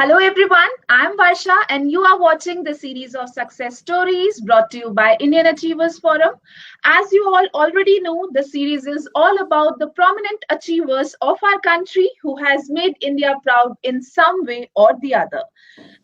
Hello everyone, I'm Varsha and you are watching the series of success stories brought to you by Indian Achievers Forum. As you all already know, the series is all about the prominent achievers of our country who has made India proud in some way or the other.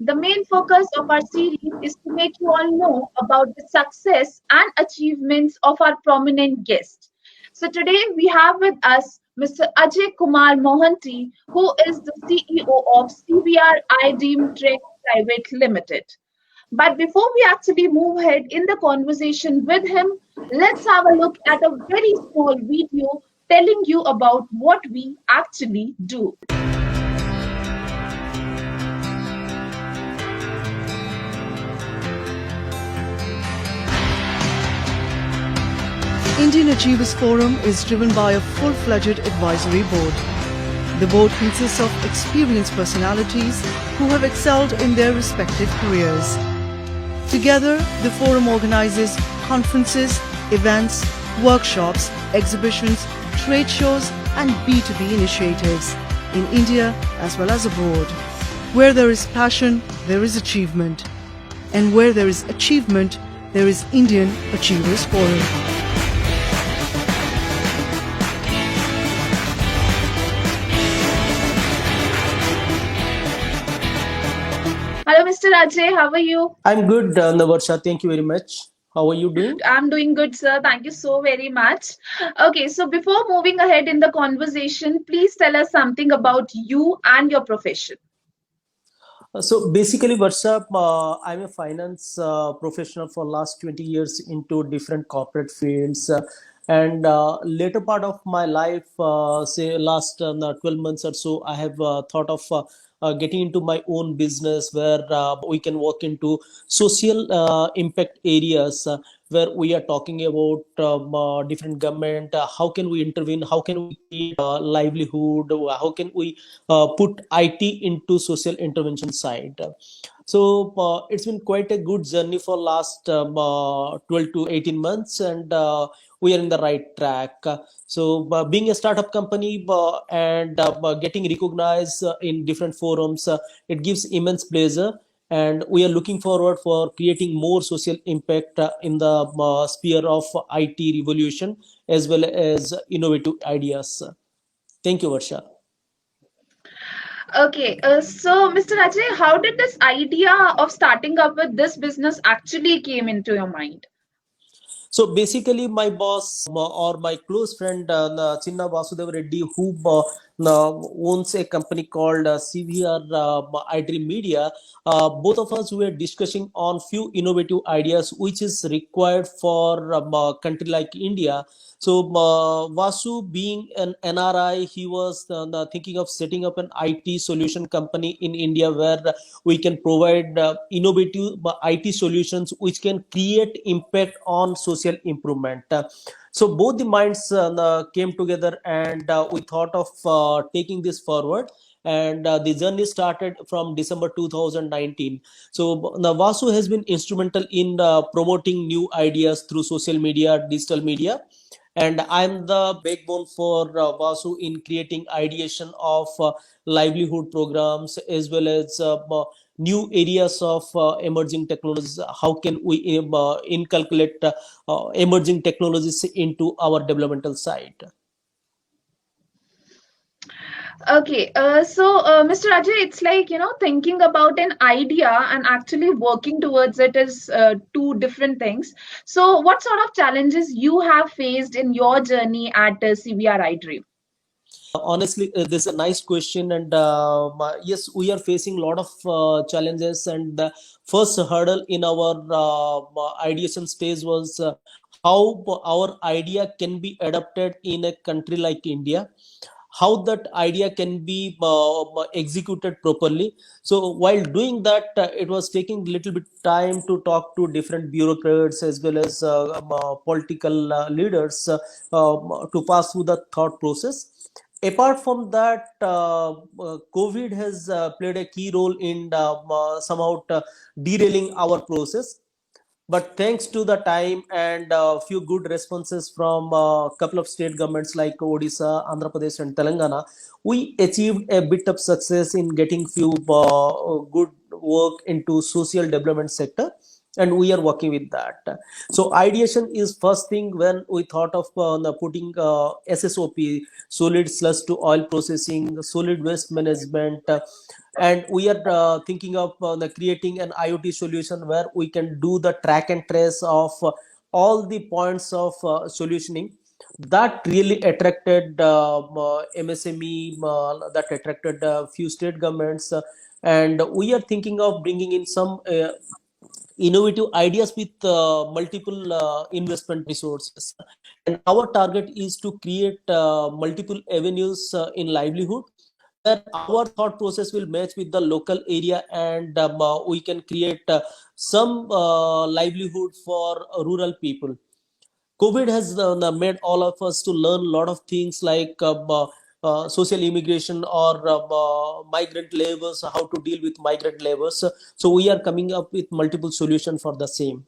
The main focus of our series is to make you all know about the success and achievements of our prominent guests. So today we have with us Mr. Ajay Kumar Mohanty, who is the CEO of CVR iDream Trek Private Limited. But before we actually move ahead in the conversation with him, let's have a look at a very small video telling you about what we actually do. Indian Achievers Forum is driven by a full-fledged advisory board. The board consists of experienced personalities who have excelled in their respective careers. Together, the forum organizes conferences, events, workshops, exhibitions, trade shows and B2B initiatives in India as well as abroad. Where there is passion, there is achievement. And where there is achievement, there is Indian Achievers Forum. Hello, Mr. Ajay, how are you? I'm good, Navarsha. Thank you very much. How are you doing? I'm doing good, sir. Thank you so very much. Okay, so before moving ahead in the conversation, please tell us something about you and your profession. So basically, Varsha, I'm a finance professional for last 20 years into different corporate fields. And later part of my life, say last 12 months or so, I have thought of getting into my own business where we can work into social impact areas where we are talking about different government. How can we intervene? How can we create livelihood? How can we put IT into social intervention side? So it's been quite a good journey for last 12 to 18 months, and we are in the right track. So being a startup company and getting recognized in different forums, it gives immense pleasure, and we are looking forward for creating more social impact in the sphere of IT revolution as well as innovative ideas. Thank you, Varsha. Okay, so Mr. Ajay, how did this idea of starting up with this business actually came into your mind? So basically, my boss or my close friend Chinna Vasudev Reddy, who owns a company called CVR iDream Media, both of us were discussing on few innovative ideas which is required for a country like India. So Vasu, being an NRI, he was thinking of setting up an IT solution company in India where we can provide innovative IT solutions which can create impact on social improvement. So both the minds came together, and we thought of taking this forward. And the journey started from December 2019. So Vasu has been instrumental in promoting new ideas through social media, digital media, and I'm the backbone for Vasu in creating ideation of livelihood programs as well as new areas of emerging technologies. How can we inculcate emerging technologies into our developmental side? Okay, Mr. Ajay, it's like, thinking about an idea and actually working towards it is two different things. So, what sort of challenges you have faced in your journey at CVR iDream? Honestly, this is a nice question, and yes, we are facing a lot of challenges. And the first hurdle in our ideation stage was how our idea can be adapted in a country like India, how that idea can be executed properly. So while doing that, it was taking a little bit time to talk to different bureaucrats as well as political leaders to pass through the thought process. Apart from that, COVID has played a key role in somehow derailing our process. but thanks to the time and a few good responses from a couple of state governments like Odisha, Andhra Pradesh, and Telangana, we achieved a bit of success in getting few good work into social development sector, and we are working with that. So ideation is first thing when we thought of putting SSOP, solid sludge to oil processing, solid waste management, and we are thinking of creating an IoT solution where we can do the track and trace of all the points of solutioning. That really attracted MSME, that attracted a few state governments, and we are thinking of bringing in some innovative ideas with multiple investment resources. And our target is to create multiple avenues in livelihood, where our thought process will match with the local area, and we can create some livelihood for rural people. COVID has made all of us to learn a lot of things like social immigration or migrant labors, how to deal with migrant labors. So we are coming up with multiple solutions for the same.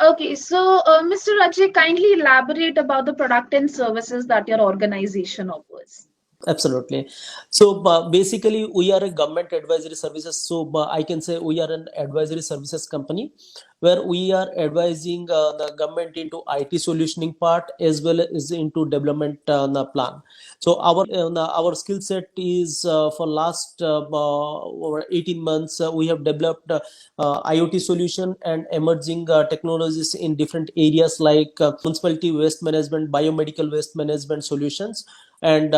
Okay, so Mr. Ajay, kindly elaborate about the product and services that your organization offers. Absolutely. So basically, we are a government advisory services. So I can say we are an advisory services company where we are advising the government into IT solutioning part as well as into development plan. So our skill set is for last over 18 months we have developed IoT solution and emerging technologies in different areas like municipality waste management, biomedical waste management solutions, and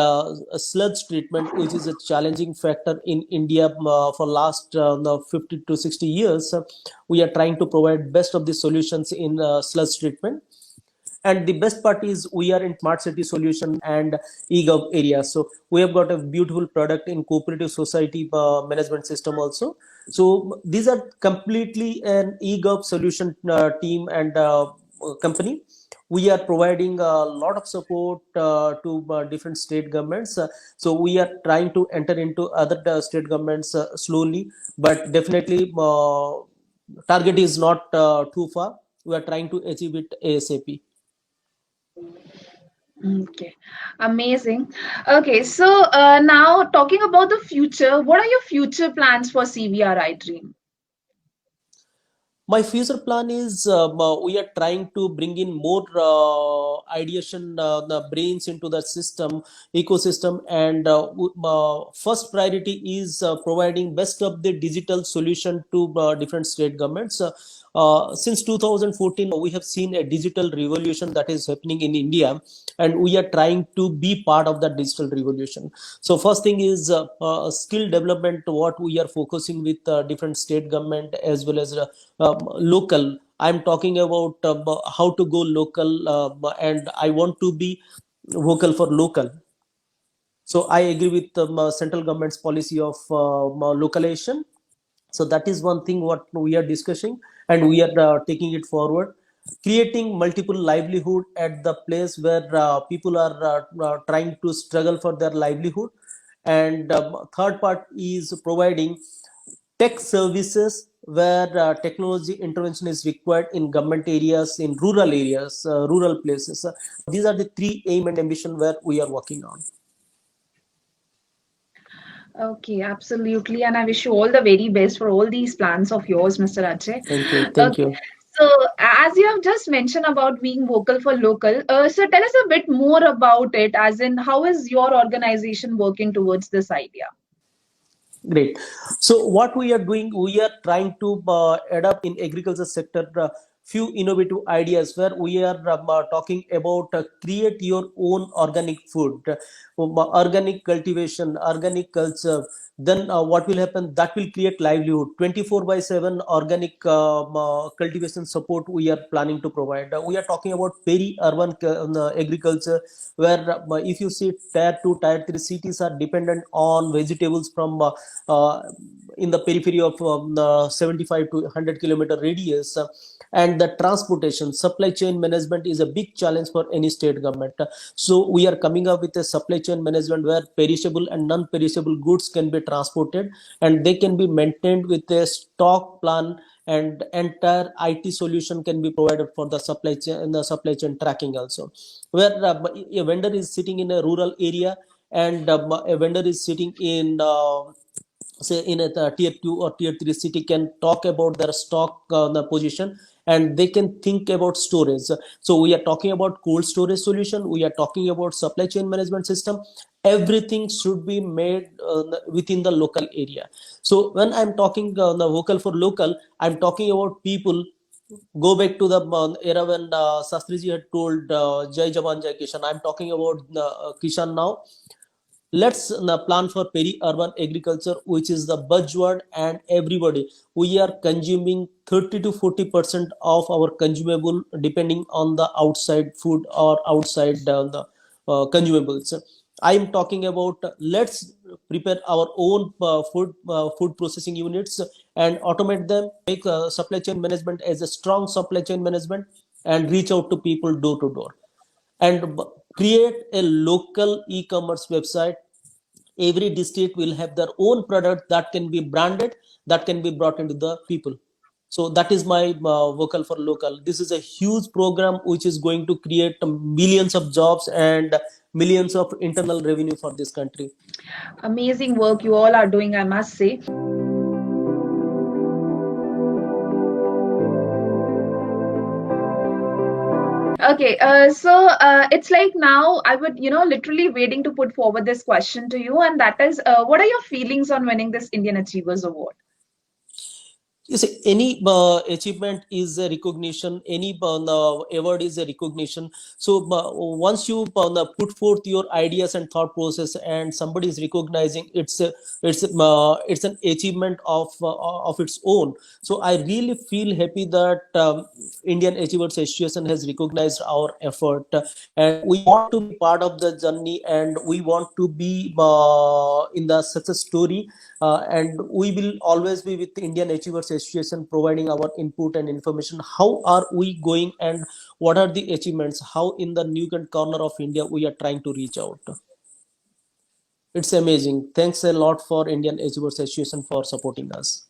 sludge treatment, which is a challenging factor in India for last 50 to 60 years. We are trying to provide best of the solutions in sludge treatment. And the best part is we are in smart city solution and eGov area. So we have got a beautiful product in cooperative society management system also. So these are completely an eGov solution team and company. We are providing a lot of support to different state governments. So we are trying to enter into other state governments slowly, but definitely target is not too far. We are trying to achieve it ASAP. Okay, amazing. Okay, so now talking about the future, what are your future plans for CVR Dream? My future plan is we are trying to bring in more ideation the brains into the system ecosystem, and first priority is providing best of the digital solution to different state governments. Since 2014 we have seen a digital revolution that is happening in India, and we are trying to be part of that digital revolution. So first thing is skill development, what we are focusing with different state government as well as local. I'm talking about how to go local, and I want to be vocal for local. So I agree with the central government's policy of localization. So that is one thing what we are discussing, and we are taking it forward, creating multiple livelihood at the place where people are trying to struggle for their livelihood. And third part is providing tech services where technology intervention is required in government areas, in rural areas, rural places. These are the three aim and ambition where we are working on. Okay, absolutely. And I wish you all the very best for all these plans of yours, Mr. Ajay. Thank you. Thank Okay. you. So, as you have just mentioned about being vocal for local, so tell us a bit more about it, as in how is your organization working towards this idea? Great. So what we are doing, we are trying to adapt in agriculture sector few innovative ideas where we are talking about create your own organic food, organic cultivation, organic culture. Then what will happen? That will create livelihood. 24 by 7 organic cultivation support we are planning to provide. We are talking about peri-urban agriculture, where if you see tier 2, tier 3 cities are dependent on vegetables from in the periphery of 75 to 100 kilometer radius, and and the transportation supply chain management is a big challenge for any state government. So we are coming up with a supply chain management where perishable and non-perishable goods can be transported and they can be maintained with a stock plan, and entire IT solution can be provided for the supply chain tracking also, where a vendor is sitting in a rural area and a vendor is sitting in say in a tier 2 or tier 3 city can talk about their stock the position, and they can think about storage. So we are talking about cold storage solution, we are talking about supply chain management system. Everything should be made within the local area. So when I'm talking the vocal for local, I'm talking about people. Go back to the era when Shastriji had told Jai Jawan Jai Kishan. I'm talking about Kishan now. Let's plan for peri-urban agriculture, which is the buzzword, and everybody, we are consuming 30 to 40% of our consumable depending on the outside food or outside the consumables. I am talking about let's prepare our own food processing units and automate them, make supply chain management as a strong supply chain management, and reach out to people door to door, and create a local e-commerce website. Every district will have their own product that can be branded, that can be brought into the people. So that is my vocal for local. This is a huge program which is going to create millions of jobs and millions of internal revenue for this country. Amazing work you all are doing, I must say. Okay, so it's like now I would, literally waiting to put forward this question to you, and that is, what are your feelings on winning this Indian Achievers Award? You see, any achievement is a recognition, any award is a recognition. So once you put forth your ideas and thought process and somebody is recognizing, it's an achievement of its own. So I really feel happy that Indian Achievers Association has recognized our effort, and we want to be part of the journey, and we want to be in the success story, and we will always be with the Indian Achievers Association providing our input and information. How are we going and what are the achievements? How in the nook and corner of India we are trying to reach out. It's amazing. Thanks a lot for Indian Achievers Association for supporting us.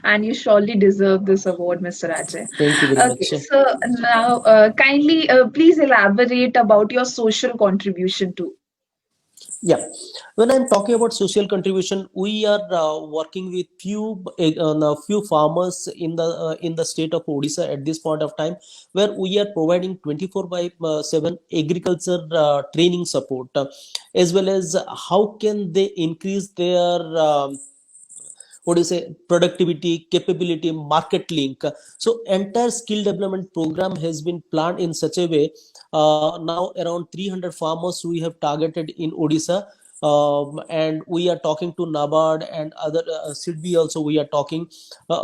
And you surely deserve this award, Mr. Ajay. Thank you very Okay, much. so now kindly please elaborate about your social contribution too. Yeah, when I'm talking about social contribution, we are working with few farmers in the state of Odisha at this point of time, where we are providing 24 by 7 agriculture training support, as well as how can they increase their what do you say productivity, capability, market link. So entire skill development program has been planned in such a way. Now around 300 farmers we have targeted in Odisha, and we are talking to NABARD and other SIDBI also we are talking,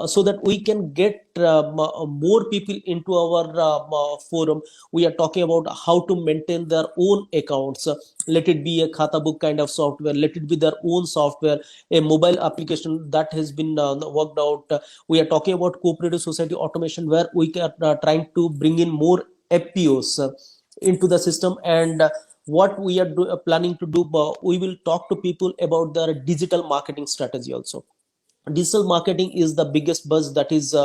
so that we can get more people into our forum. We are talking about how to maintain their own accounts. Let it be a khata book kind of software, let it be their own software, a mobile application that has been worked out. We are talking about cooperative society automation, where we are trying to bring in more FPOs into the system. And what we are planning to do, we will talk to people about their digital marketing strategy also. Digital marketing is the biggest buzz that is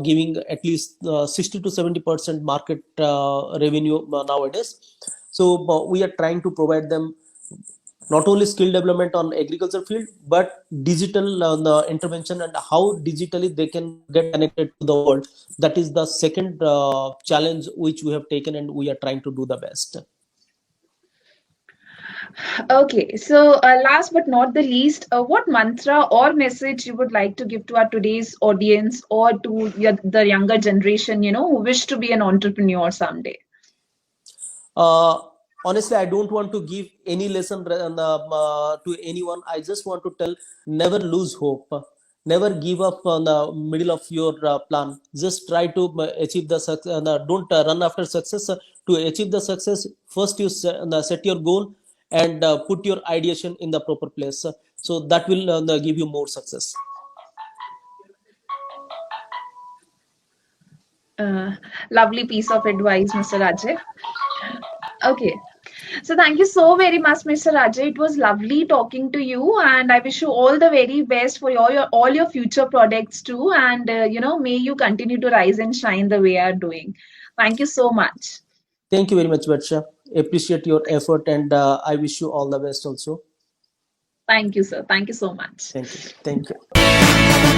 giving at least 60 to 70% market revenue nowadays. So we are trying to provide them not only skill development on agriculture field, but digital intervention and how digitally they can get connected to the world. That is the second challenge which we have taken, and we are trying to do the best. Okay, so last but not the least, what mantra or message you would like to give to our today's audience or to the younger generation, who wish to be an entrepreneur someday? uh, Honestly, I don't want to give any lesson to anyone. I just want to tell, never lose hope, never give up on the middle of your plan. Just try to achieve the success. Don't run after success. To achieve the success, first you set your goal and put your ideation in the proper place, so that will give you more success. Lovely piece of advice, Mr. Rajay. Okay. So thank you so very much, Mr. Rajay. It was lovely talking to you, and I wish you all the very best for all your future products too. And may you continue to rise and shine the way you are doing. Thank you so much. Thank you very much, Varsha. Appreciate your effort, and I wish you all the best also. Thank you, sir. Thank you so much. Thank you. Thank you.